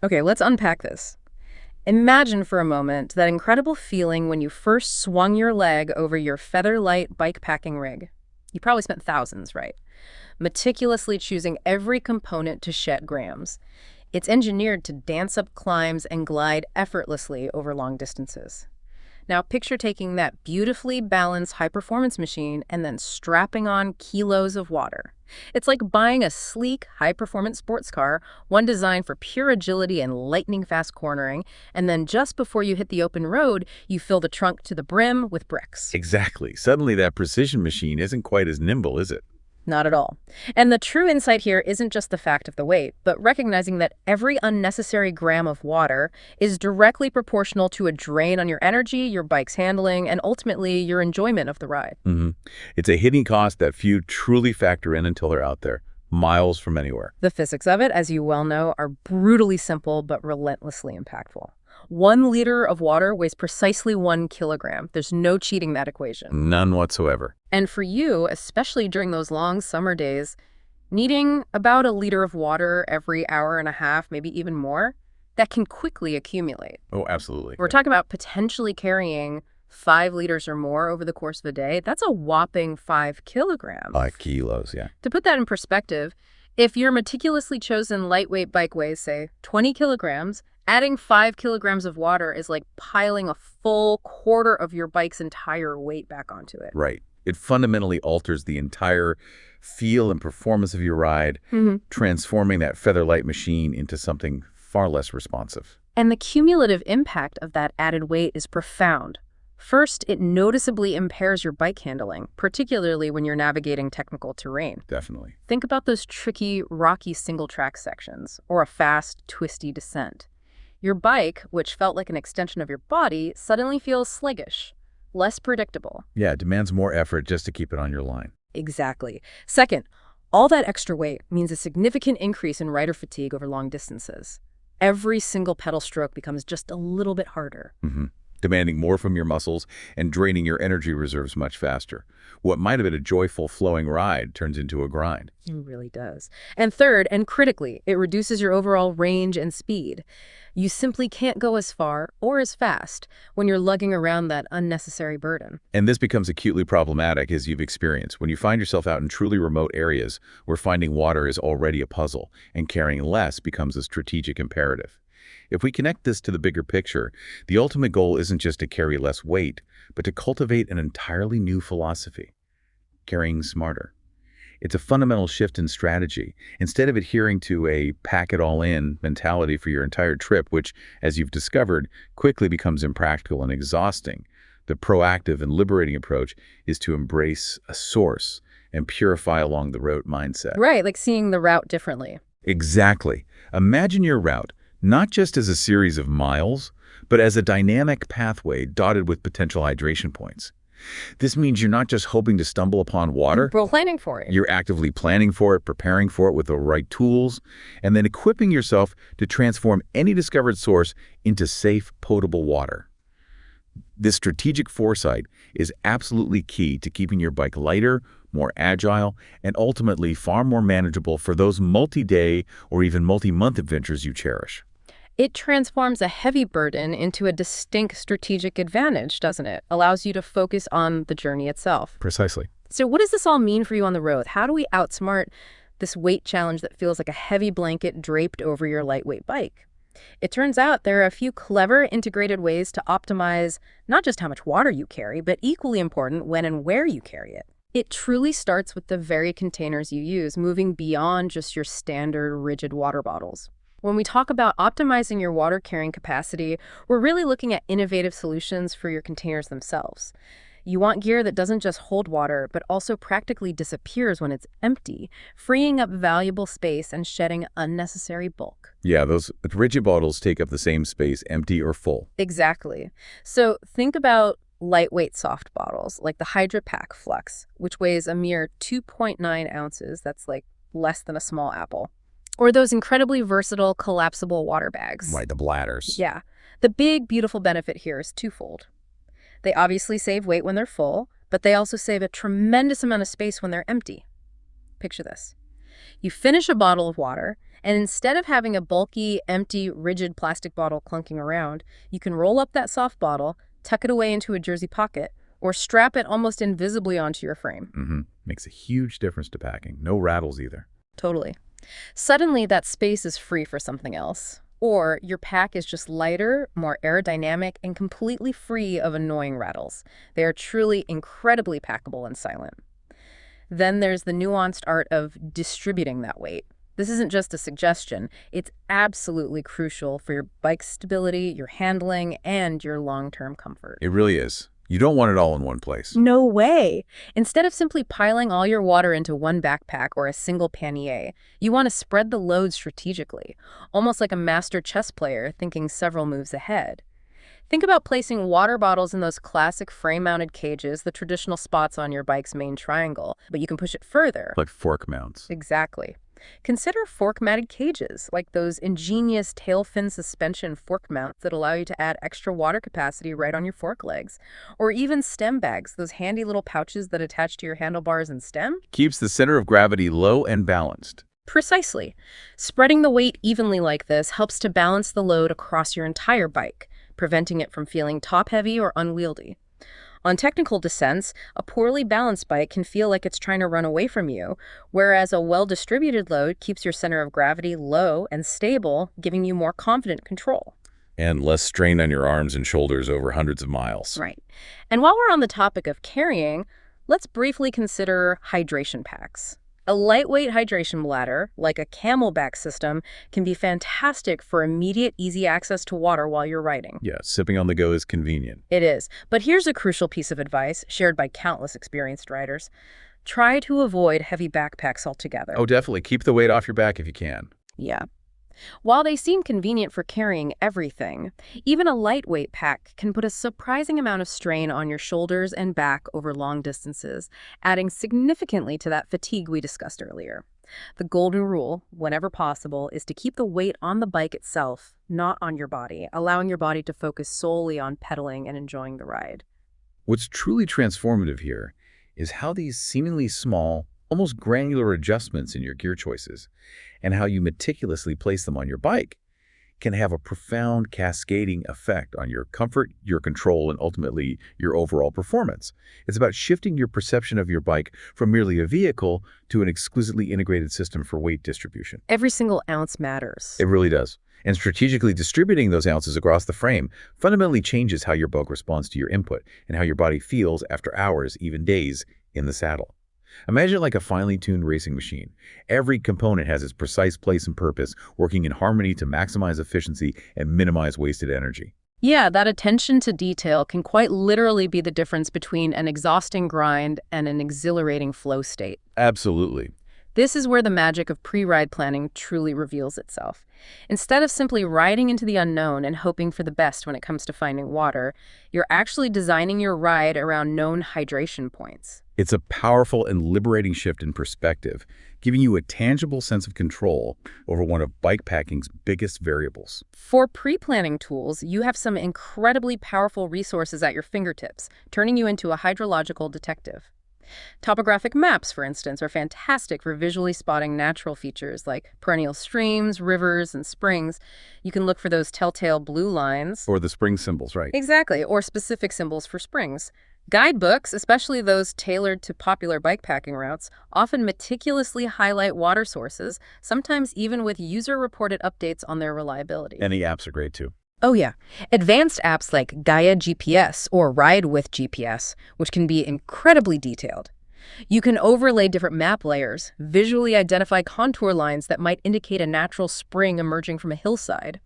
Okay, let's unpack this. Imagine for a moment that incredible feeling when you first swung your leg over your feather-light bikepacking rig. You probably spent thousands, right? Meticulously choosing every component to shed grams. It's engineered to dance up climbs and glide effortlessly over long distances. Now picture taking that beautifully balanced high-performance machine and then strapping on kilos of water. It's like buying a sleek, high-performance sports car, one designed for pure agility and lightning-fast cornering, and then just before you hit the open road, you fill the trunk to the brim with bricks. Exactly. Suddenly that precision machine isn't quite as nimble, is it? Not at all. And the true insight here isn't just the fact of the weight, but recognizing that every unnecessary gram of water is directly proportional to a drain on your energy, your bike's handling, and ultimately your enjoyment of the ride. It's a hidden cost that few truly factor in until they're out there, miles from anywhere. The physics of it, as you well know, are brutally simple but relentlessly impactful. 1 liter of water weighs precisely 1 kilogram. There's no cheating that equation. None whatsoever. And for you, especially during those long summer days, needing about 1 liter of water every hour and a half, maybe even more, that can quickly accumulate. Oh, absolutely. We're talking about potentially carrying 5 liters or more over the course of a day. That's a whopping 5 kilograms. 5 kilos, yeah. To put that in perspective, if your meticulously chosen lightweight bike weighs, say, 20 kilograms, adding 5 kilograms of water is like piling a full quarter of your bike's entire weight back onto it. Right. It fundamentally alters the entire feel and performance of your ride, transforming that featherlight machine into something far less responsive. And the cumulative impact of that added weight is profound. First, it noticeably impairs your bike handling, particularly when you're navigating technical terrain. Definitely. Think about those tricky, rocky single-track sections, or a fast, twisty descent. Your bike, which felt like an extension of your body, suddenly feels sluggish, less predictable. Yeah, it demands more effort just to keep it on your line. Exactly. Second, all that extra weight means a significant increase in rider fatigue over long distances. Every single pedal stroke becomes just a little bit harder. Demanding more from your muscles and draining your energy reserves much faster. What might have been a joyful, flowing ride turns into a grind. It really does. And third, and critically, it reduces your overall range and speed. You simply can't go as far or as fast when you're lugging around that unnecessary burden. And this becomes acutely problematic, as you've experienced, when you find yourself out in truly remote areas where finding water is already a puzzle and carrying less becomes a strategic imperative. If we connect this to the bigger picture, the ultimate goal isn't just to carry less weight, but to cultivate an entirely new philosophy: carrying smarter. It's a fundamental shift in strategy. Instead of adhering to a pack-it-all-in mentality for your entire trip, which, as you've discovered, quickly becomes impractical and exhausting, the proactive and liberating approach is to embrace a source and purify along the route mindset. Right, like seeing the route differently. Exactly. Imagine your route not just as a series of miles, but as a dynamic pathway dotted with potential hydration points. This means you're not just hoping to stumble upon water. We're planning for it. You're actively planning for it, preparing for it with the right tools, and then equipping yourself to transform any discovered source into safe, potable water. This strategic foresight is absolutely key to keeping your bike lighter, more agile, and ultimately far more manageable for those multi-day or even multi-month adventures you cherish. It transforms a heavy burden into a distinct strategic advantage, doesn't it? Allows you to focus on the journey itself. Precisely. So what does this all mean for you on the road? How do we outsmart this weight challenge that feels like a heavy blanket draped over your lightweight bike? It turns out there are a few clever integrated ways to optimize not just how much water you carry, but equally important, when and where you carry it. It truly starts with the very containers you use, moving beyond just your standard rigid water bottles. When we talk about optimizing your water carrying capacity, we're really looking at innovative solutions for your containers themselves. You want gear that doesn't just hold water, but also practically disappears when it's empty, freeing up valuable space and shedding unnecessary bulk. Yeah, those rigid bottles take up the same space, empty or full. Exactly. So think about lightweight soft bottles, like the Hydra Pack Flux, which weighs a mere 2.9 ounces. That's like less than a small apple. Or those incredibly versatile collapsible water bags. Right, the bladders. Yeah. The big, beautiful benefit here is twofold. They obviously save weight when they're full, but they also save a tremendous amount of space when they're empty. Picture this. You finish a bottle of water, And instead of having a bulky, empty, rigid plastic bottle clunking around, you can roll up that soft bottle, tuck it away into a jersey pocket, or strap it almost invisibly onto your frame. Makes a huge difference to packing. No rattles either. Totally. Suddenly, that space is free for something else. Or your pack is just lighter, more aerodynamic, and completely free of annoying rattles. They are truly incredibly packable and silent. Then there's the nuanced art of distributing that weight. This isn't just a suggestion. It's absolutely crucial for your bike stability, your handling, and your long-term comfort. It really is. You don't want it all in one place. No way! Instead of simply piling all your water into one backpack or a single pannier, you want to spread the load strategically, almost like a master chess player thinking several moves ahead. Think about placing water bottles in those classic frame-mounted cages, the traditional spots on your bike's main triangle, but you can push it further. Like fork mounts. Exactly. Consider fork-mounted cages, like those ingenious tail fin suspension fork mounts that allow you to add extra water capacity right on your fork legs. Or even stem bags, those handy little pouches that attach to your handlebars and stem. Keeps the center of gravity low and balanced. Precisely. Spreading the weight evenly like this helps to balance the load across your entire bike, preventing it from feeling top-heavy or unwieldy. On technical descents, a poorly balanced bike can feel like it's trying to run away from you, whereas a well-distributed load keeps your center of gravity low and stable, giving you more confident control. And less strain on your arms and shoulders over hundreds of miles. Right. And while we're on the topic of carrying, let's briefly consider hydration packs. A lightweight hydration bladder, like a Camelback system, can be fantastic for immediate, easy access to water while you're riding. Yeah, sipping on the go is convenient. It is. But here's a crucial piece of advice shared by countless experienced riders. Try to avoid heavy backpacks altogether. Oh, definitely. Keep the weight off your back if you can. Yeah. While they seem convenient for carrying everything, even a lightweight pack can put a surprising amount of strain on your shoulders and back over long distances, adding significantly to that fatigue we discussed earlier. The golden rule, whenever possible, is to keep the weight on the bike itself, not on your body, allowing your body to focus solely on pedaling and enjoying the ride. What's truly transformative here is how these seemingly small, almost granular adjustments in your gear choices and how you meticulously place them on your bike can have a profound cascading effect on your comfort, your control, and ultimately your overall performance. It's about shifting your perception of your bike from merely a vehicle to an exquisitely integrated system for weight distribution. Every single ounce matters. It really does. And strategically distributing those ounces across the frame fundamentally changes how your bike responds to your input and how your body feels after hours, even days, in the saddle. Imagine it like a finely tuned racing machine. Every component has its precise place and purpose, working in harmony to maximize efficiency and minimize wasted energy. Yeah, that attention to detail can quite literally be the difference between an exhausting grind and an exhilarating flow state. Absolutely. This is where the magic of pre-ride planning truly reveals itself. Instead of simply riding into the unknown and hoping for the best when it comes to finding water, you're actually designing your ride around known hydration points. It's a powerful and liberating shift in perspective, giving you a tangible sense of control over one of bikepacking's biggest variables. For pre-planning tools, you have some incredibly powerful resources at your fingertips, turning you into a hydrological detective. Topographic maps, for instance, are fantastic for visually spotting natural features like perennial streams, rivers, and springs. You can look for those telltale blue lines. Or the spring symbols, right? Exactly, or specific symbols for springs. Guidebooks, especially those tailored to popular bikepacking routes, often meticulously highlight water sources, sometimes even with user-reported updates on their reliability. And the apps are great too. Oh yeah. Advanced apps like Gaia GPS or Ride with GPS, which can be incredibly detailed. You can overlay different map layers, visually identify contour lines that might indicate a natural spring emerging from a hillside,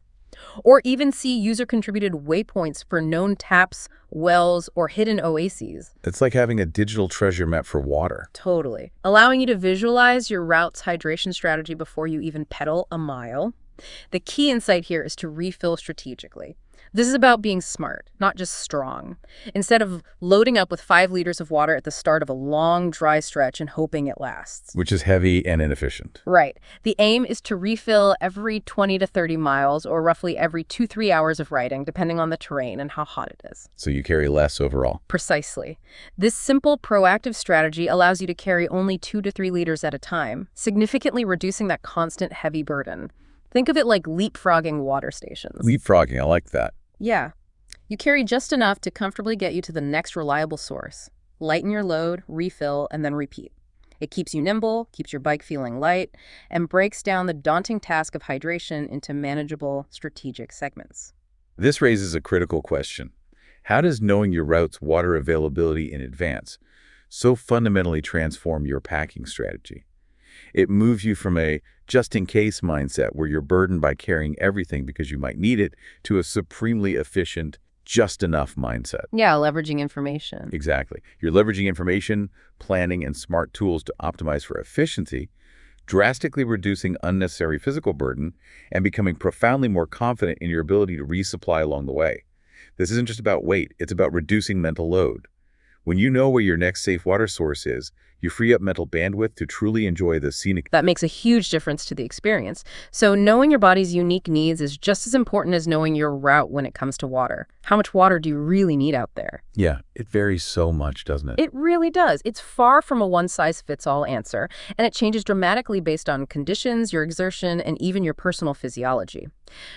or even see user-contributed waypoints for known taps, wells, or hidden oases. It's like having a digital treasure map for water. Totally. Allowing you to visualize your route's hydration strategy before you even pedal a mile. The key insight here is to refill strategically. This is about being smart, not just strong. Instead of loading up with 5 liters of water at the start of a long, dry stretch and hoping it lasts. Which is heavy and inefficient. Right. The aim is to refill every 20 to 30 miles, or roughly every 2-3 hours of riding, depending on the terrain and how hot it is. So you carry less overall. Precisely. This simple, proactive strategy allows you to carry only 2 to 3 liters at a time, significantly reducing that constant heavy burden. Think of it like leapfrogging water stations. Leapfrogging, I like that. Yeah. You carry just enough to comfortably get you to the next reliable source. Lighten your load, refill, and then repeat. It keeps you nimble, keeps your bike feeling light, and breaks down the daunting task of hydration into manageable, strategic segments. This raises a critical question. How does knowing your route's water availability in advance so fundamentally transform your packing strategy? It moves you from a just-in-case mindset where you're burdened by carrying everything because you might need it to a supremely efficient, just-enough mindset. Yeah, leveraging information. Exactly. You're leveraging information, planning, and smart tools to optimize for efficiency, drastically reducing unnecessary physical burden, and becoming profoundly more confident in your ability to resupply along the way. This isn't just about weight, it's about reducing mental load. When you know where your next safe water source is, you free up mental bandwidth to truly enjoy the scenic. That makes a huge difference to the experience. So knowing your body's unique needs is just as important as knowing your route when it comes to water. How much water do you really need out there? Yeah, it varies so much, doesn't it? It really does. It's far from a one-size-fits-all answer, and it changes dramatically based on conditions, your exertion, and even your personal physiology.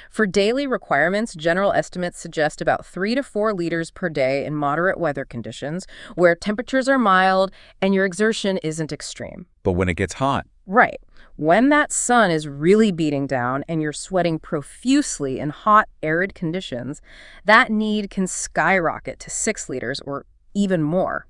For daily requirements, general estimates suggest about 3 to 4 liters per day in moderate weather conditions, where temperatures are mild and your exertion isn't extreme. But when it gets hot, Right. When that sun is really beating down and you're sweating profusely in hot, arid conditions, that need can skyrocket to 6 liters or even more.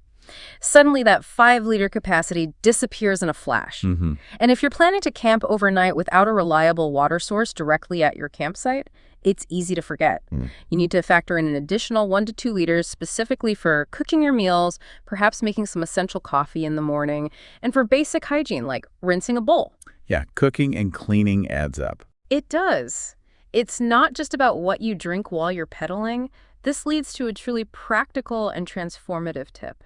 Suddenly, that 5-liter capacity disappears in a flash. And if you're planning to camp overnight without a reliable water source directly at your campsite, it's easy to forget. You need to factor in an additional 1 to 2 liters specifically for cooking your meals, perhaps making some essential coffee in the morning, and for basic hygiene like rinsing a bowl. yeah, cooking and cleaning adds up. It does. It's not just about what you drink while you're pedaling. This leads to a truly practical and transformative tip.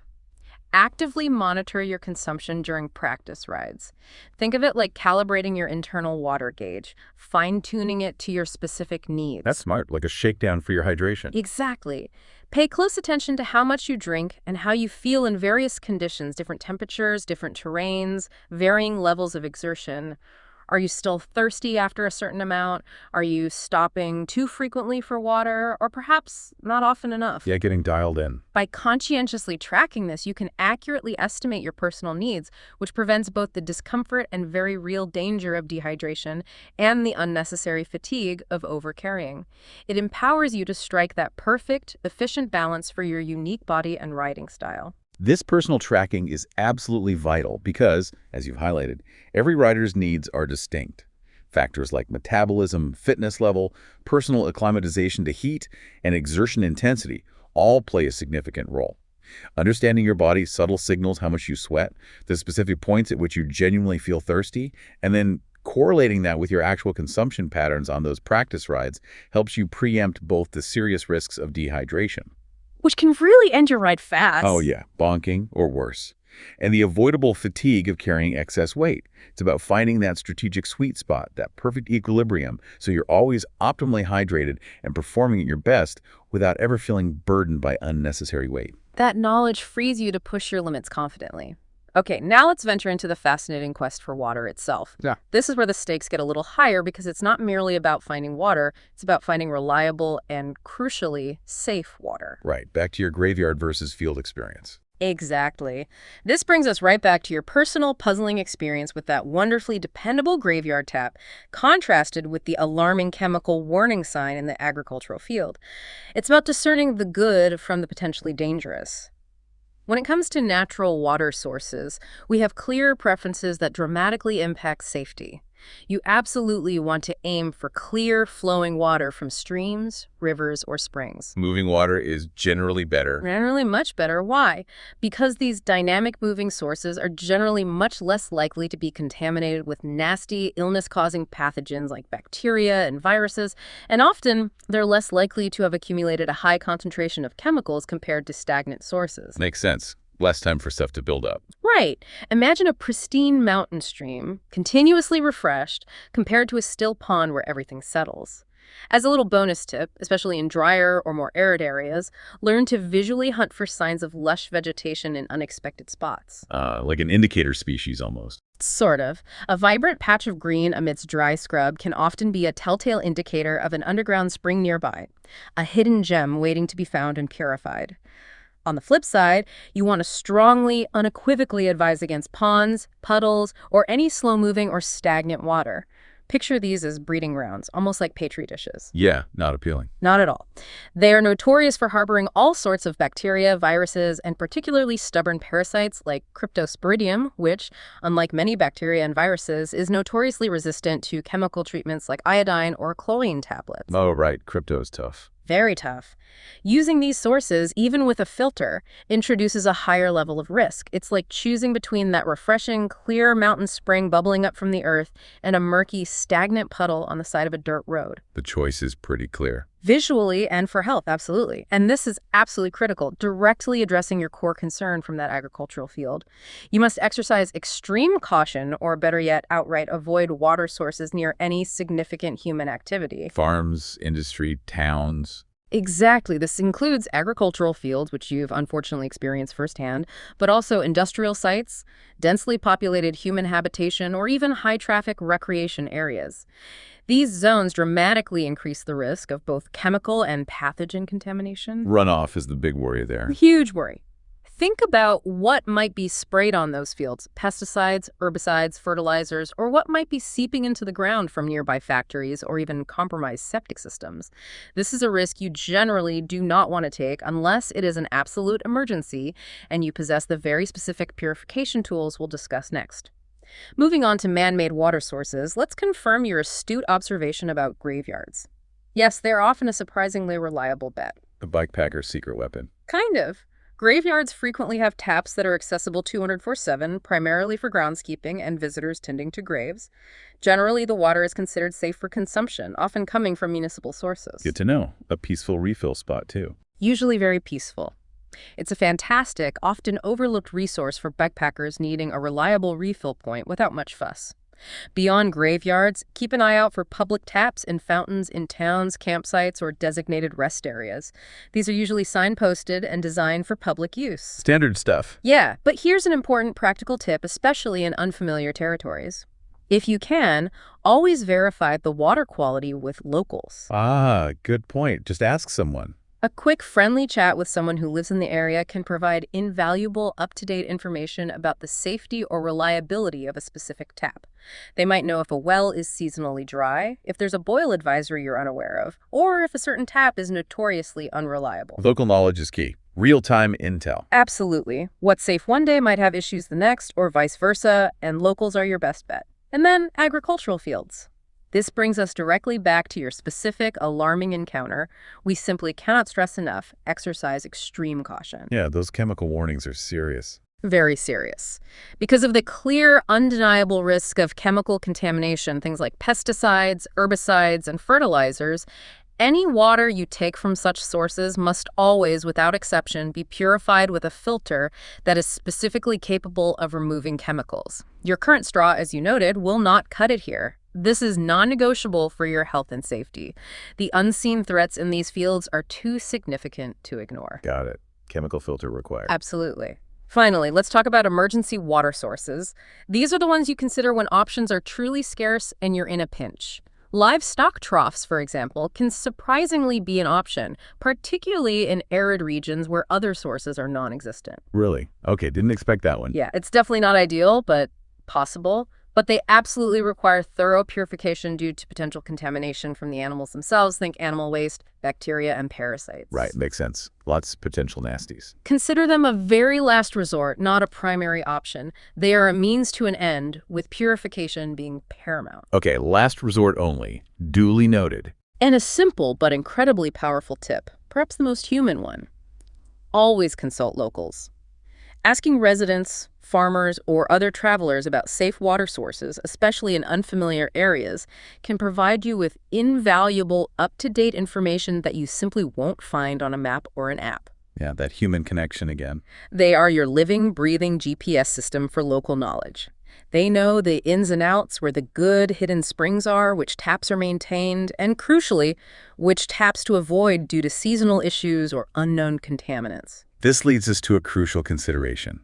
Actively monitor your consumption during practice rides. Think of it like calibrating your internal water gauge, fine-tuning it to your specific needs. That's smart, like a shakedown for your hydration. Exactly. Pay close attention to how much you drink and how you feel in various conditions, different temperatures, different terrains, varying levels of exertion. Are you still thirsty after a certain amount? Are you stopping too frequently for water, or perhaps not often enough? Yeah, getting dialed in. By conscientiously tracking this, you can accurately estimate your personal needs, which prevents both the discomfort and very real danger of dehydration and the unnecessary fatigue of overcarrying. It empowers you to strike that perfect, efficient balance for your unique body and riding style. This personal tracking is absolutely vital because, as you've highlighted, every rider's needs are distinct. Factors like metabolism, fitness level, personal acclimatization to heat, and exertion intensity all play a significant role. Understanding your body's subtle signals, how much you sweat, the specific points at which you genuinely feel thirsty, and then correlating that with your actual consumption patterns on those practice rides helps you preempt both the serious risks of dehydration. Which can really end your ride fast. Oh yeah, bonking or worse. And the avoidable fatigue of carrying excess weight. It's about finding that strategic sweet spot, that perfect equilibrium, so you're always optimally hydrated and performing at your best without ever feeling burdened by unnecessary weight. That knowledge frees you to push your limits confidently. Okay, now let's venture into the fascinating quest for water itself. Yeah. This is where the stakes get a little higher because it's not merely about finding water, it's about finding reliable and, crucially, safe water. Right, back to your graveyard versus field experience. Exactly. This brings us right back to your personal puzzling experience with that wonderfully dependable graveyard tap, contrasted with the alarming chemical warning sign in the agricultural field. It's about discerning the good from the potentially dangerous. When it comes to natural water sources, we have clear preferences that dramatically impact safety. You absolutely want to aim for clear, flowing water from streams, rivers, or springs. Moving water is generally better. Generally much better. Why? Because these dynamic moving sources are generally much less likely to be contaminated with nasty, illness-causing pathogens like bacteria and viruses, and often they're less likely to have accumulated a high concentration of chemicals compared to stagnant sources. Makes sense. Less time for stuff to build up. Right. Imagine a pristine mountain stream, continuously refreshed, compared to a still pond where everything settles. As a little bonus tip, especially in drier or more arid areas, learn to visually hunt for signs of lush vegetation in unexpected spots. Like an indicator species almost. Sort of. A vibrant patch of green amidst dry scrub can often be a telltale indicator of an underground spring nearby, a hidden gem waiting to be found and purified. On the flip side, you want to strongly, unequivocally advise against ponds, puddles, or any slow-moving or stagnant water. Picture these as breeding grounds, almost like petri dishes. Yeah, not appealing. Not at all. They are notorious for harboring all sorts of bacteria, viruses, and particularly stubborn parasites like Cryptosporidium, which, unlike many bacteria and viruses, is notoriously resistant to chemical treatments like iodine or chlorine tablets. Oh, right. Crypto is tough. Very tough. Using these sources, even with a filter, introduces a higher level of risk. It's like choosing between that refreshing, clear mountain spring bubbling up from the earth and a murky, stagnant puddle on the side of a dirt road. The choice is pretty clear. Visually and for health, absolutely. And this is absolutely critical, directly addressing your core concern from that agricultural field. You must exercise extreme caution, or better yet, outright avoid water sources near any significant human activity. Farms, industry, towns. Exactly. This includes agricultural fields, which you've unfortunately experienced firsthand, but also industrial sites, densely populated human habitation, or even high-traffic recreation areas. These zones dramatically increase the risk of both chemical and pathogen contamination. Runoff is the big worry there. Huge worry. Think about what might be sprayed on those fields: pesticides, herbicides, fertilizers, or what might be seeping into the ground from nearby factories or even compromised septic systems. This is a risk you generally do not want to take unless it is an absolute emergency and you possess the very specific purification tools we'll discuss next. Moving on to man-made water sources, let's confirm your astute observation about graveyards. Yes, they're often a surprisingly reliable bet. The bikepacker's secret weapon. Kind of. Graveyards frequently have taps that are accessible 24/7, primarily for groundskeeping and visitors tending to graves. Generally, the water is considered safe for consumption, often coming from municipal sources. Good to know. A peaceful refill spot, too. Usually very peaceful. It's a fantastic, often overlooked resource for bikepackers needing a reliable refill point without much fuss. Beyond graveyards, keep an eye out for public taps and fountains in towns, campsites, or designated rest areas. These are usually signposted and designed for public use. Standard stuff. Yeah, but here's an important practical tip, especially in unfamiliar territories. If you can, always verify the water quality with locals. Ah, good point. Just ask someone. A quick, friendly chat with someone who lives in the area can provide invaluable, up-to-date information about the safety or reliability of a specific tap. They might know if a well is seasonally dry, if there's a boil advisory you're unaware of, or if a certain tap is notoriously unreliable. Local knowledge is key. Real-time intel. Absolutely. What's safe one day might have issues the next, or vice versa, and locals are your best bet. And then agricultural fields. This brings us directly back to your specific, alarming encounter. We simply cannot stress enough: exercise extreme caution. Yeah, those chemical warnings are serious. Very serious. Because of the clear, undeniable risk of chemical contamination, things like pesticides, herbicides, and fertilizers, any water you take from such sources must always, without exception, be purified with a filter that is specifically capable of removing chemicals. Your current straw, as you noted, will not cut it here. This is non-negotiable for your health and safety. The unseen threats in these fields are too significant to ignore. Got it. Chemical filter required. Absolutely. Finally, let's talk about emergency water sources. These are the ones you consider when options are truly scarce and you're in a pinch. Livestock troughs, for example, can surprisingly be an option, particularly in arid regions where other sources are non-existent. Really? Okay, didn't expect that one. Yeah, it's definitely not ideal, but possible. But they absolutely require thorough purification due to potential contamination from the animals themselves. Think animal waste, bacteria, and Right, parasites. makes sense. Lots of potential nasties. Consider them a very last resort, not a primary option. They are a means to an end, with purification being paramount. Okay, last resort only. Duly noted. And a simple but incredibly powerful tip, perhaps the most human one: always consult locals. Asking residents, farmers, or other travelers about safe water sources, especially in unfamiliar areas, can provide you with invaluable, up-to-date information that you simply won't find on a map or an app. Yeah, that human connection again. They are your living, breathing GPS system for local knowledge. They know the ins and outs, where the good hidden springs are, which taps are maintained, and crucially, which taps to avoid due to seasonal issues or unknown contaminants. This leads us to a crucial consideration.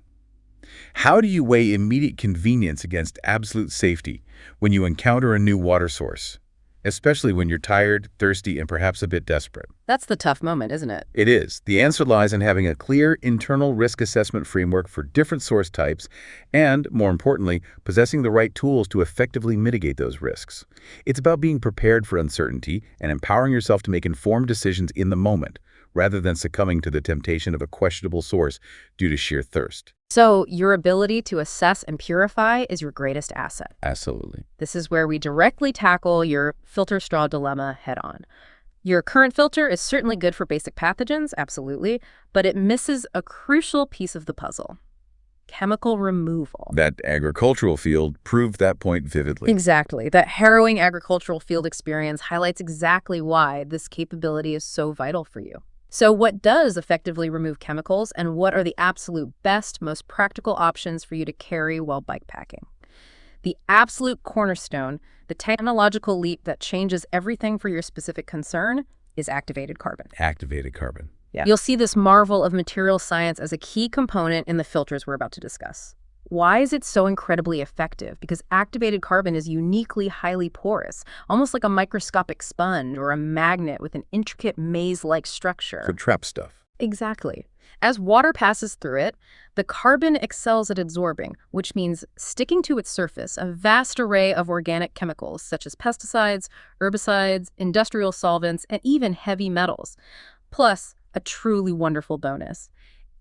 How do you weigh immediate convenience against absolute safety when you encounter a new water source, especially when you're tired, thirsty, and perhaps a bit desperate? That's the tough moment, isn't it? It is. The answer lies in having a clear internal risk assessment framework for different source types and, more importantly, possessing the right tools to effectively mitigate those risks. It's about being prepared for uncertainty and empowering yourself to make informed decisions in the moment, rather than succumbing to the temptation of a questionable source due to sheer thirst. So, your ability to assess and purify is your greatest asset. Absolutely. This is where we directly tackle your filter straw dilemma head on. Your current filter is certainly good for basic pathogens, absolutely, but it misses a crucial piece of the puzzle: chemical removal. That agricultural field proved that point vividly. Exactly. That harrowing agricultural field experience highlights exactly why this capability is so vital for you. So what does effectively remove chemicals, and what are the absolute best, most practical options for you to carry while bikepacking? The absolute cornerstone, the technological leap that changes everything for your specific concern, is activated carbon. Activated carbon. Yeah. You'll see this marvel of material science as a key component in the filters we're about to discuss. Why is it so incredibly effective? Because activated carbon is uniquely highly porous, almost like a microscopic sponge or a magnet with an intricate maze-like structure. Could trap stuff. Exactly. As water passes through it, the carbon excels at absorbing, which means sticking to its surface a vast array of organic chemicals such as pesticides, herbicides, industrial solvents, and even heavy metals. Plus, a truly wonderful bonus: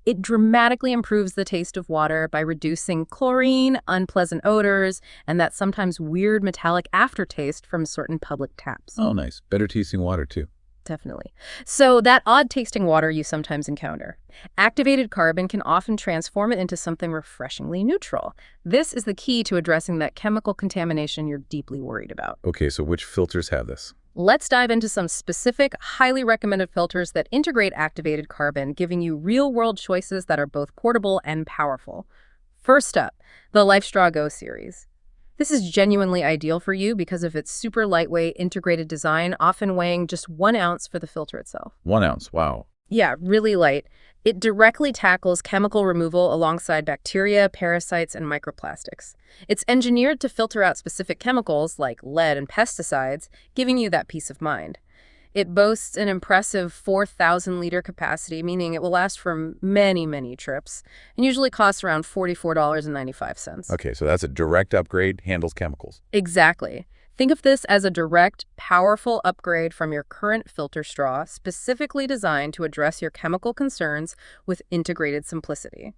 it dramatically improves the taste of water by reducing chlorine, unpleasant odors, and that sometimes weird metallic aftertaste from certain public taps. Oh, nice. Better tasting water, too. Definitely. So that odd-tasting water you sometimes encounter, activated carbon can often transform it into something refreshingly neutral. This is the key to addressing that chemical contamination you're deeply worried about. Okay, so which filters have this? Let's dive into some specific, highly recommended filters that integrate activated carbon, giving you real-world choices that are both portable and powerful. First up, the LifeStraw Go series. This is genuinely ideal for you because of its super lightweight integrated design, often weighing just 1 ounce for the filter itself. 1 ounce, wow. Yeah, really light. It directly tackles chemical removal alongside bacteria, parasites, and microplastics. It's engineered to filter out specific chemicals like lead and pesticides, giving you that peace of mind. It boasts an impressive 4,000-liter capacity, meaning it will last for many, many trips, and usually costs around $44.95. Okay, so that's a direct upgrade, handles chemicals. Exactly. Think of this as a direct, powerful upgrade from your current filter straw, specifically designed to address your chemical concerns with integrated simplicity.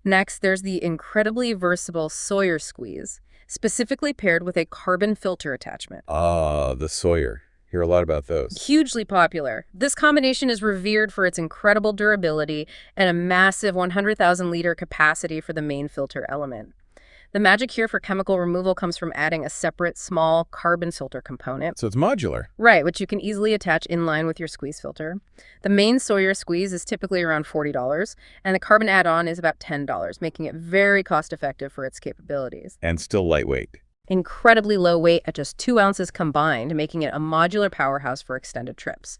Next, there's the incredibly versatile Sawyer Squeeze, specifically paired with a carbon filter attachment. Ah, the Sawyer. Hear a lot about those. Hugely popular. This combination is revered for its incredible durability and a massive 100,000-liter capacity for the main filter element. The magic here for chemical removal comes from adding a separate, small carbon filter component. So it's modular. Right, which you can easily attach in line with your squeeze filter. The main Sawyer Squeeze is typically around $40, and the carbon add-on is about $10, making it very cost-effective for its capabilities. And still lightweight. Incredibly low weight at just 2 ounces combined, making it a modular powerhouse for extended trips.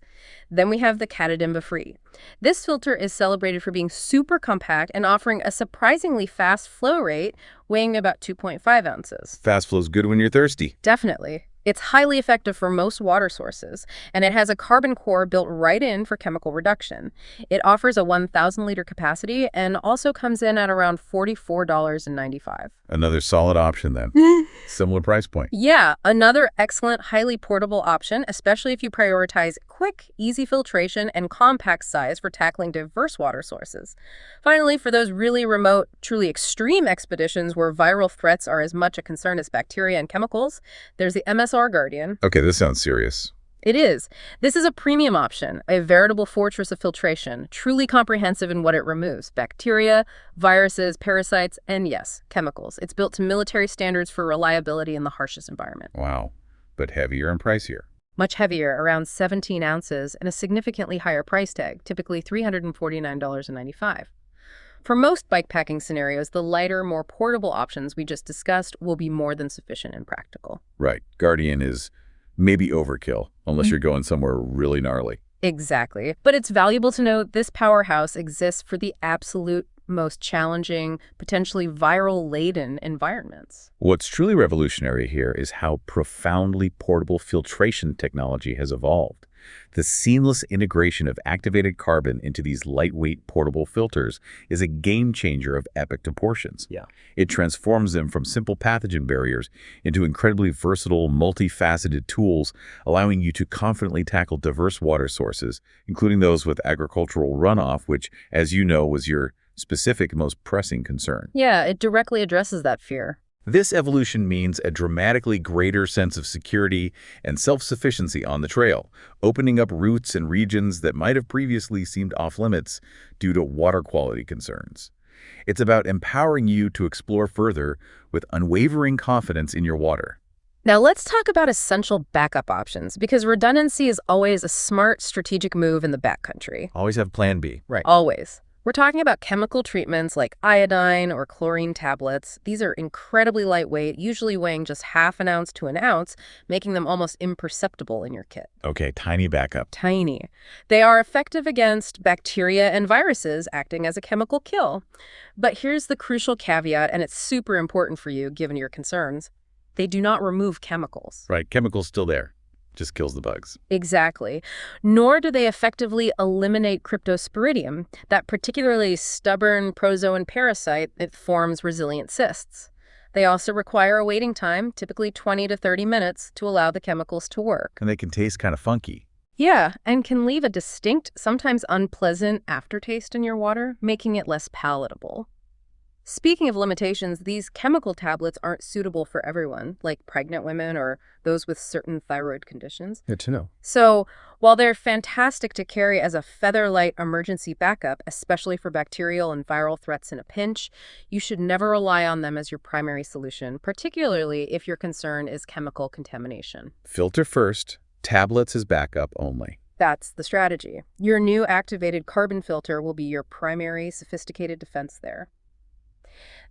Then we have the Catadimba Free. This filter is celebrated for being super compact and offering a surprisingly fast flow rate, weighing about 2.5 ounces. Fast flow's good when you're thirsty. Definitely. It's highly effective for most water sources, and it has a carbon core built right in for chemical reduction. It offers a 1,000-liter capacity and also comes in at around $44.95. Another solid option then. Similar price point. Yeah, another excellent, highly portable option, especially if you prioritize quick, easy filtration and compact size for tackling diverse water sources. Finally, for those really remote, truly extreme expeditions where viral threats are as much a concern as bacteria and chemicals, there's the MSR Guardian. Okay, this sounds serious. It is. This is a premium option, a veritable fortress of filtration, truly comprehensive in what it removes: bacteria, viruses, parasites, and yes, chemicals. It's built to military standards for reliability in the harshest environment. Wow. But heavier and pricier. Much heavier, around 17 ounces, and a significantly higher price tag, typically $349.95. For most bikepacking scenarios, the lighter, more portable options we just discussed will be more than sufficient and practical. Right. Guardian is maybe overkill, unless you're going somewhere really gnarly. Exactly. But it's valuable to note this powerhouse exists for the absolute most challenging, potentially viral-laden environments. What's truly revolutionary here is how profoundly portable filtration technology has evolved. The seamless integration of activated carbon into these lightweight portable filters is a game changer of epic proportions. Yeah. It transforms them from simple pathogen barriers into incredibly versatile, multifaceted tools, allowing you to confidently tackle diverse water sources, including those with agricultural runoff, which, as you know, was your specific, most pressing concern. Yeah, it directly addresses that fear. This evolution means a dramatically greater sense of security and self-sufficiency on the trail, opening up routes and regions that might have previously seemed off-limits due to water quality concerns. It's about empowering you to explore further with unwavering confidence in your water. Now let's talk about essential backup options, because redundancy is always a smart strategic move in the backcountry. Always have Plan B. Right. Always. We're talking about chemical treatments like iodine or chlorine tablets. These are incredibly lightweight, usually weighing just half an ounce to an ounce, making them almost imperceptible in your kit. Okay, tiny backup. Tiny. They are effective against bacteria and viruses, acting as a chemical kill. But here's the crucial caveat, and it's super important for you given your concerns. They do not remove chemicals. Right, chemical's still there. Just kills the bugs. Exactly. Nor do they effectively eliminate cryptosporidium, that particularly stubborn protozoan parasite that forms resilient cysts. They also require a waiting time, typically 20 to 30 minutes, to allow the chemicals to work. And they can taste kind of funky. Yeah, and can leave a distinct, sometimes unpleasant aftertaste in your water, making it less palatable. Speaking of limitations, these chemical tablets aren't suitable for everyone, like pregnant women or those with certain thyroid conditions. Good to know. So, while they're fantastic to carry as a feather-light emergency backup, especially for bacterial and viral threats in a pinch, you should never rely on them as your primary solution, particularly if your concern is chemical contamination. Filter first, tablets as backup only. That's the strategy. Your new activated carbon filter will be your primary sophisticated defense there.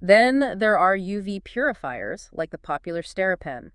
Then there are UV purifiers, like the popular SteriPen.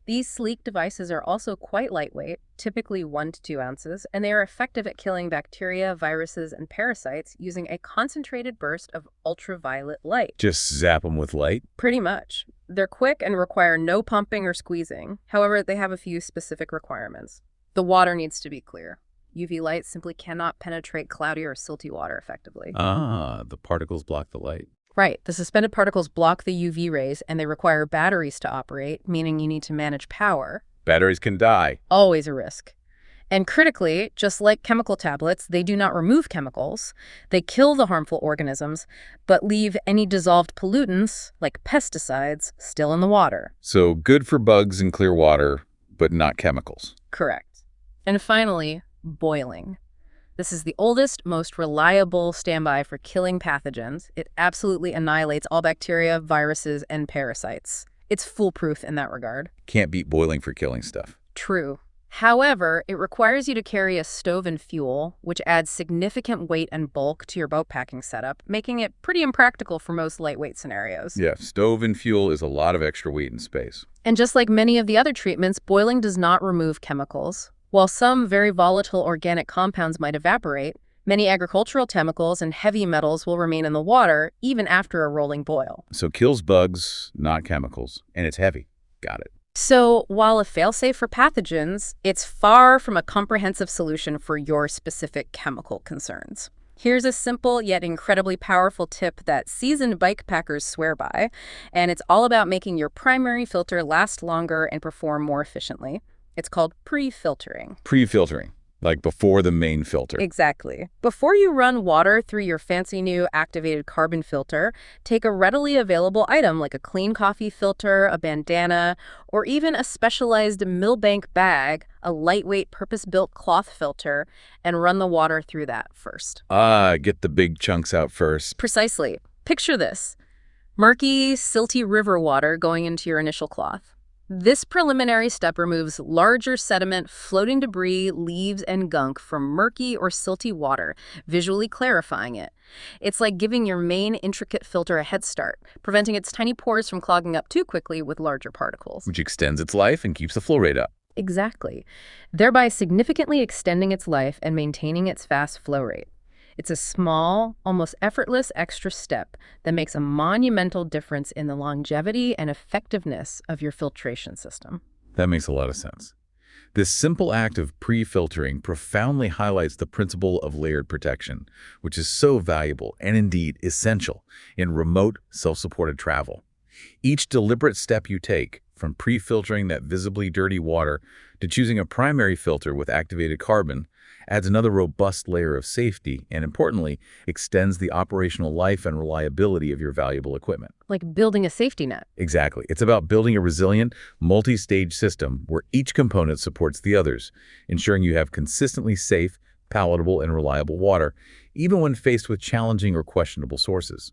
These sleek devices are also quite lightweight, typically 1 to 2 ounces, and they are effective at killing bacteria, viruses, and parasites using a concentrated burst of ultraviolet light. Just zap them with light? Pretty much. They're quick and require no pumping or squeezing. However, they have a few specific requirements. The water needs to be clear. UV light simply cannot penetrate cloudy or silty water effectively. Ah, the particles block the light. Right. The suspended particles block the UV rays, and they require batteries to operate, meaning you need to manage power. Batteries can die. Always a risk. And critically, just like chemical tablets, they do not remove chemicals. They kill the harmful organisms, but leave any dissolved pollutants, like pesticides, still in the water. So good for bugs in clear water, but not chemicals. Correct. And finally, boiling. This is the oldest, most reliable standby for killing pathogens. It absolutely annihilates all bacteria, viruses, and parasites. It's foolproof in that regard. Can't beat boiling for killing stuff. True. However, it requires you to carry a stove and fuel, which adds significant weight and bulk to your boat packing setup, making it pretty impractical for most lightweight scenarios. Yeah, stove and fuel is a lot of extra weight and space. And just like many of the other treatments, boiling does not remove chemicals. While some very volatile organic compounds might evaporate, many agricultural chemicals and heavy metals will remain in the water even after a rolling boil. So kills bugs, not chemicals. And it's heavy. Got it. So while a failsafe for pathogens, it's far from a comprehensive solution for your specific chemical concerns. Here's a simple yet incredibly powerful tip that seasoned bike packers swear by, and it's all about making your primary filter last longer and perform more efficiently. It's called pre-filtering. Pre-filtering, like before the main filter. Exactly. Before you run water through your fancy new activated carbon filter, take a readily available item like a clean coffee filter, a bandana, or even a specialized Millbank bag, a lightweight purpose-built cloth filter, and run the water through that first. Ah, get the big chunks out first. Precisely. Picture this: murky, silty river water going into your initial cloth. This preliminary step removes larger sediment, floating debris, leaves, and gunk from murky or silty water, visually clarifying it. It's like giving your main intricate filter a head start, preventing its tiny pores from clogging up too quickly with larger particles. Which extends its life and keeps the flow rate up. Exactly, thereby significantly extending its life and maintaining its fast flow rate. It's a small, almost effortless extra step that makes a monumental difference in the longevity and effectiveness of your filtration system. That makes a lot of sense. This simple act of pre-filtering profoundly highlights the principle of layered protection, which is so valuable and indeed essential in remote, self-supported travel. Each deliberate step you take, from pre-filtering that visibly dirty water to choosing a primary filter with activated carbon, adds another robust layer of safety and, importantly, extends the operational life and reliability of your valuable equipment. Like building a safety net. Exactly. It's about building a resilient, multi-stage system where each component supports the others, ensuring you have consistently safe, palatable, and reliable water, even when faced with challenging or questionable sources.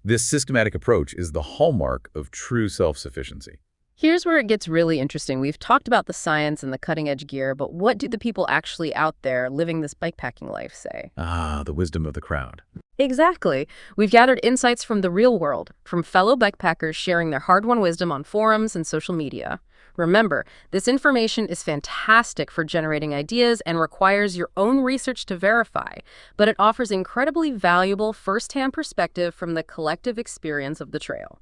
This systematic approach is the hallmark of true self-sufficiency. Here's where it gets really interesting. We've talked about the science and the cutting-edge gear, but what do the people actually out there living this bikepacking life say? Ah, the wisdom of the crowd. Exactly. We've gathered insights from the real world, from fellow bikepackers sharing their hard-won wisdom on forums and social media. Remember, this information is fantastic for generating ideas and requires your own research to verify, but it offers incredibly valuable first-hand perspective from the collective experience of the trail.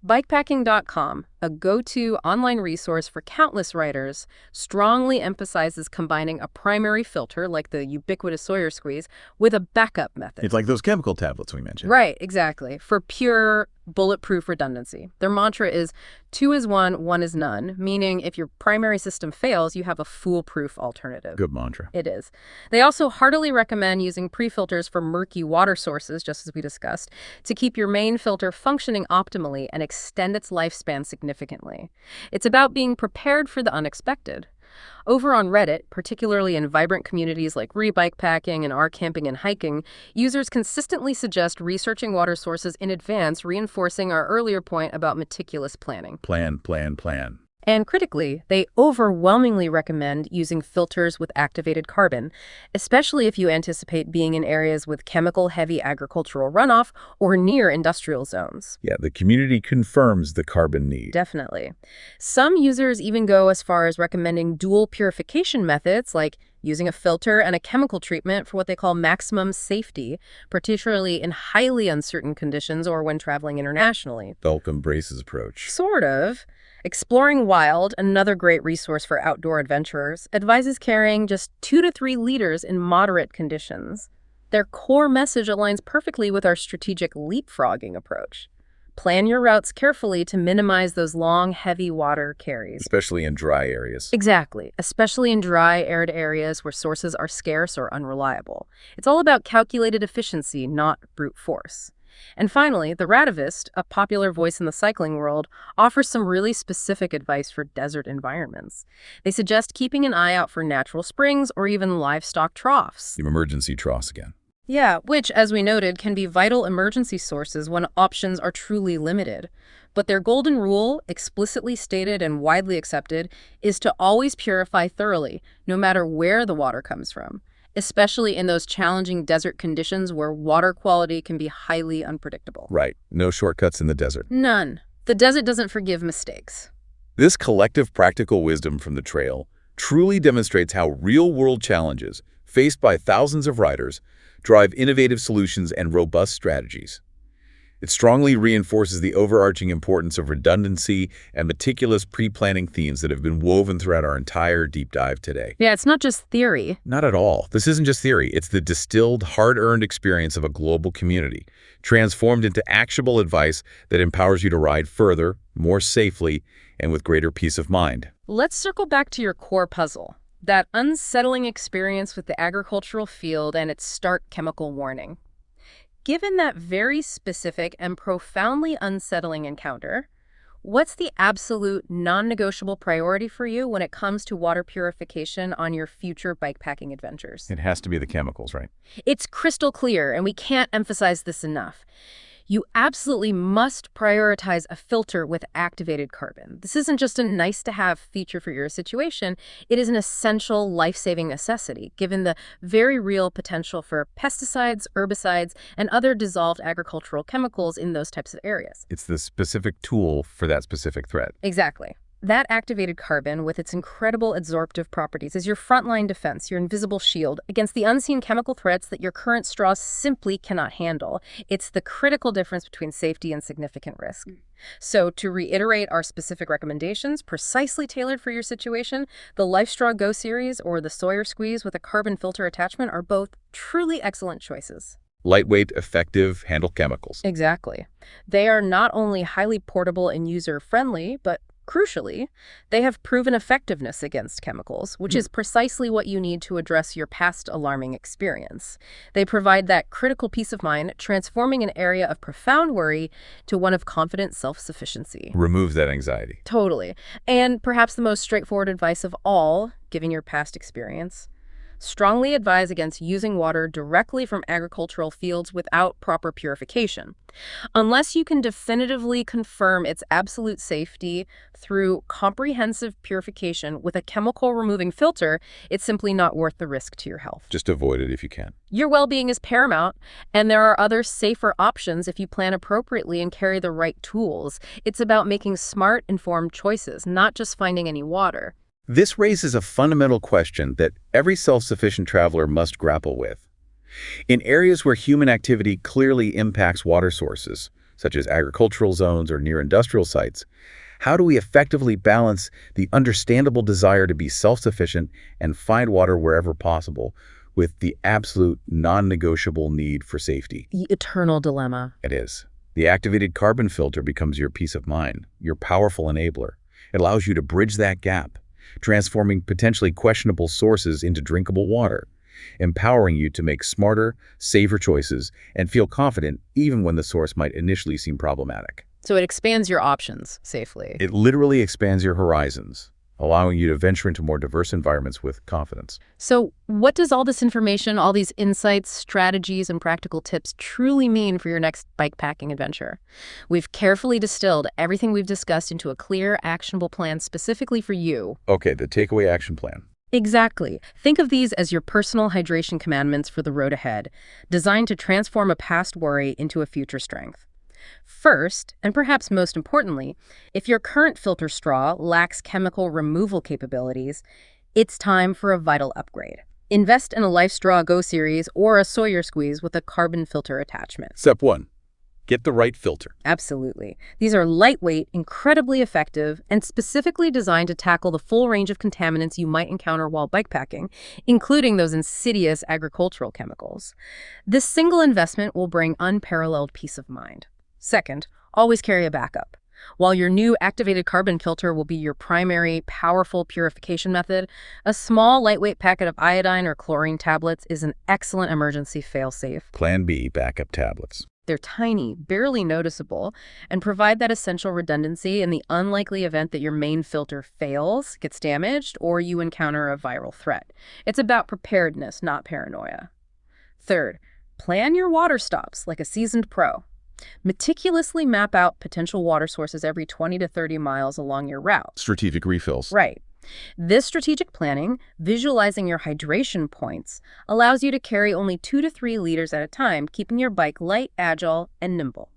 Bikepacking.com, a go-to online resource for countless writers, strongly emphasizes combining a primary filter, like the ubiquitous Sawyer squeeze, with a backup method. It's like those chemical tablets we mentioned. Right, exactly. For pure, bulletproof redundancy. Their mantra is 2 is 1, 1 is none, meaning if your primary system fails, you have a foolproof alternative. Good mantra. It is. They also heartily recommend using pre-filters for murky water sources, just as we discussed, to keep your main filter functioning optimally and extend its lifespan significantly. It's about being prepared for the unexpected. Over on Reddit, particularly in vibrant communities like Bikepacking and camping and hiking, users consistently suggest researching water sources in advance, reinforcing our earlier point about meticulous planning. Plan. And critically, they overwhelmingly recommend using filters with activated carbon, especially if you anticipate being in areas with chemical-heavy agricultural runoff or near industrial zones. Yeah, the community confirms the carbon need. Definitely. Some users even go as far as recommending dual purification methods, like using a filter and a chemical treatment for what they call maximum safety, particularly in highly uncertain conditions or when traveling internationally. Welcome Brace's approach. Sort of. Exploring Wild, another great resource for outdoor adventurers, advises carrying just 2 to 3 liters in moderate conditions. Their core message aligns perfectly with our strategic leapfrogging approach. Plan your routes carefully to minimize those long, heavy water carries. Especially in dry areas. Exactly, especially in dry, arid areas where sources are scarce or unreliable. It's all about calculated efficiency, not brute force. And finally, the Radivist, a popular voice in the cycling world, offers some really specific advice for desert environments. They suggest keeping an eye out for natural springs or even livestock troughs. The emergency troughs again. Yeah, which, as we noted, can be vital emergency sources when options are truly limited. But their golden rule, explicitly stated and widely accepted, is to always purify thoroughly, no matter where the water comes from, especially in those challenging desert conditions where water quality can be highly unpredictable. Right. No shortcuts in the desert. None. The desert doesn't forgive mistakes. This collective practical wisdom from the trail truly demonstrates how real-world challenges faced by thousands of riders drive innovative solutions and robust strategies. It strongly reinforces the overarching importance of redundancy and meticulous pre-planning themes that have been woven throughout our entire deep dive today. Yeah, it's not just theory. Not at all. This isn't just theory. It's the distilled, hard-earned experience of a global community, transformed into actionable advice that empowers you to ride further, more safely, and with greater peace of mind. Let's circle back to your core puzzle, that unsettling experience with the agricultural field and its stark chemical warning. Given that very specific and profoundly unsettling encounter, what's the absolute non-negotiable priority for you when it comes to water purification on your future bikepacking adventures? It has to be the chemicals, right? It's crystal clear, and we can't emphasize this enough. You absolutely must prioritize a filter with activated carbon. This isn't just a nice-to-have feature for your situation. It is an essential life-saving necessity, given the very real potential for pesticides, herbicides, and other dissolved agricultural chemicals in those types of areas. It's the specific tool for that specific threat. Exactly. That activated carbon, with its incredible adsorptive properties, is your frontline defense, your invisible shield against the unseen chemical threats that your current straws simply cannot handle. It's the critical difference between safety and significant risk. So, to reiterate our specific recommendations, precisely tailored for your situation, the Life Straw Go series or the Sawyer Squeeze with a carbon filter attachment are both truly excellent choices. Lightweight, effective, handle chemicals. Exactly. They are not only highly portable and user-friendly, but crucially, they have proven effectiveness against chemicals, which is precisely what you need to address your past alarming experience. They provide that critical peace of mind, transforming an area of profound worry to one of confident self-sufficiency. Removes that anxiety. Totally. And perhaps the most straightforward advice of all, given your past experience, strongly advise against using water directly from agricultural fields without proper purification. Unless you can definitively confirm its absolute safety through comprehensive purification with a chemical-removing filter, it's simply not worth the risk to your health. Just avoid it if you can. Your well-being is paramount, and there are other safer options if you plan appropriately and carry the right tools. It's about making smart, informed choices, not just finding any water. This raises a fundamental question that every self-sufficient traveler must grapple with. In areas where human activity clearly impacts water sources, such as agricultural zones or near industrial sites, how do we effectively balance the understandable desire to be self-sufficient and find water wherever possible with the absolute non-negotiable need for safety? The eternal dilemma. It is. The activated carbon filter becomes your peace of mind, your powerful enabler. It allows you to bridge that gap, transforming potentially questionable sources into drinkable water, empowering you to make smarter, safer choices and feel confident even when the source might initially seem problematic. So it expands your options safely. It literally expands your horizons, allowing you to venture into more diverse environments with confidence. So what does all this information, all these insights, strategies, and practical tips truly mean for your next bikepacking adventure? We've carefully distilled everything we've discussed into a clear, actionable plan specifically for you. Okay, the takeaway action plan. Exactly. Think of these as your personal hydration commandments for the road ahead, designed to transform a past worry into a future strength. First, and perhaps most importantly, if your current filter straw lacks chemical removal capabilities, it's time for a vital upgrade. Invest in a Life Straw Go series or a Sawyer Squeeze with a carbon filter attachment. Step 1. Get the right filter. Absolutely. These are lightweight, incredibly effective, and specifically designed to tackle the full range of contaminants you might encounter while bikepacking, including those insidious agricultural chemicals. This single investment will bring unparalleled peace of mind. Second, always carry a backup. While your new activated carbon filter will be your primary, powerful purification method, a small, lightweight packet of iodine or chlorine tablets is an excellent emergency fail-safe. Plan B, backup tablets. They're tiny, barely noticeable, and provide that essential redundancy in the unlikely event that your main filter fails, gets damaged, or you encounter a viral threat. It's about preparedness, not paranoia. Third, plan your water stops like a seasoned pro. Meticulously map out potential water sources every 20 to 30 miles along your route. Strategic refills. Right. This strategic planning, visualizing your hydration points, allows you to carry only 2 to 3 liters at a time, keeping your bike light, agile, and nimble.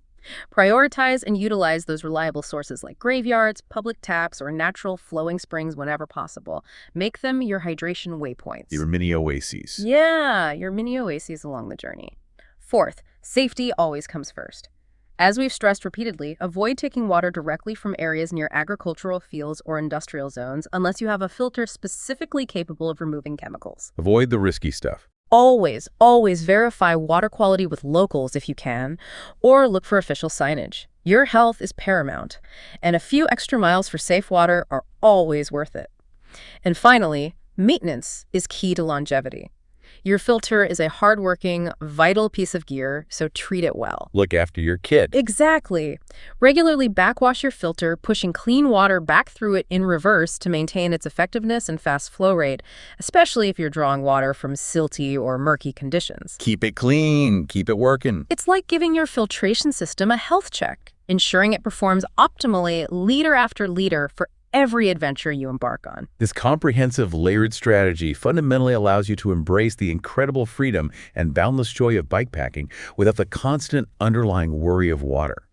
Prioritize and utilize those reliable sources like graveyards, public taps, or natural flowing springs whenever possible. Make them your hydration waypoints. Your mini oases. Yeah, your mini oases along the journey. Fourth, safety always comes first. As we've stressed repeatedly, avoid taking water directly from areas near agricultural fields or industrial zones unless you have a filter specifically capable of removing chemicals. Avoid the risky stuff. Always, always verify water quality with locals if you can, or look for official signage. Your health is paramount, and a few extra miles for safe water are always worth it. And finally, maintenance is key to longevity. Your filter is a hardworking, vital piece of gear, so treat it well. Look after your kid. Exactly. Regularly backwash your filter, pushing clean water back through it in reverse to maintain its effectiveness and fast flow rate, especially if you're drawing water from silty or murky conditions. Keep it clean. Keep it working. It's like giving your filtration system a health check, ensuring it performs optimally liter after liter for every adventure you embark on. This comprehensive, layered strategy fundamentally allows you to embrace the incredible freedom and boundless joy of bikepacking without the constant underlying worry of water.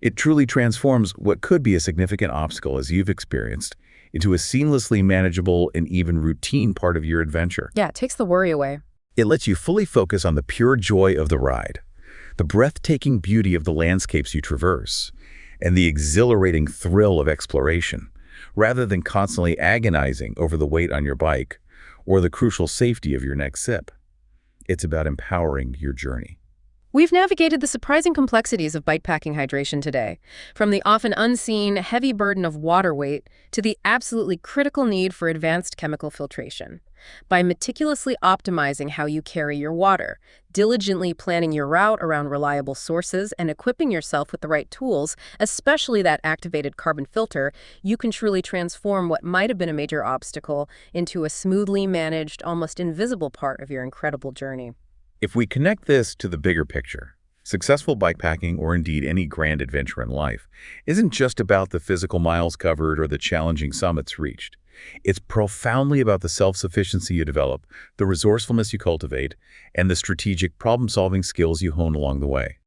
It truly transforms what could be a significant obstacle, as you've experienced, into a seamlessly manageable and even routine part of your adventure. Yeah, it takes the worry away. It lets you fully focus on the pure joy of the ride, the breathtaking beauty of the landscapes you traverse, and the exhilarating thrill of exploration, rather than constantly agonizing over the weight on your bike or the crucial safety of your next sip. It's about empowering your journey. We've navigated the surprising complexities of bikepacking hydration today, from the often unseen, heavy burden of water weight to the absolutely critical need for advanced chemical filtration. By meticulously optimizing how you carry your water, diligently planning your route around reliable sources, and equipping yourself with the right tools, especially that activated carbon filter, you can truly transform what might have been a major obstacle into a smoothly managed, almost invisible part of your incredible journey. If we connect this to the bigger picture, successful bikepacking, or indeed any grand adventure in life, isn't just about the physical miles covered or the challenging summits reached. It's profoundly about the self-sufficiency you develop, the resourcefulness you cultivate, and the strategic problem-solving skills you hone along the way.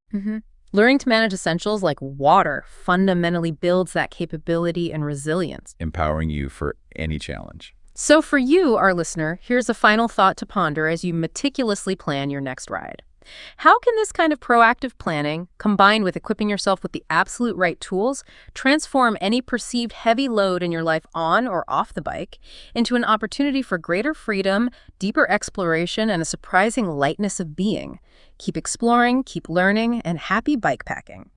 Learning to manage essentials like water fundamentally builds that capability and resilience. Empowering you for any challenge. So for you, our listener, here's a final thought to ponder as you meticulously plan your next ride. How can this kind of proactive planning, combined with equipping yourself with the absolute right tools, transform any perceived heavy load in your life on or off the bike into an opportunity for greater freedom, deeper exploration, and a surprising lightness of being? Keep exploring, keep learning, and happy bikepacking.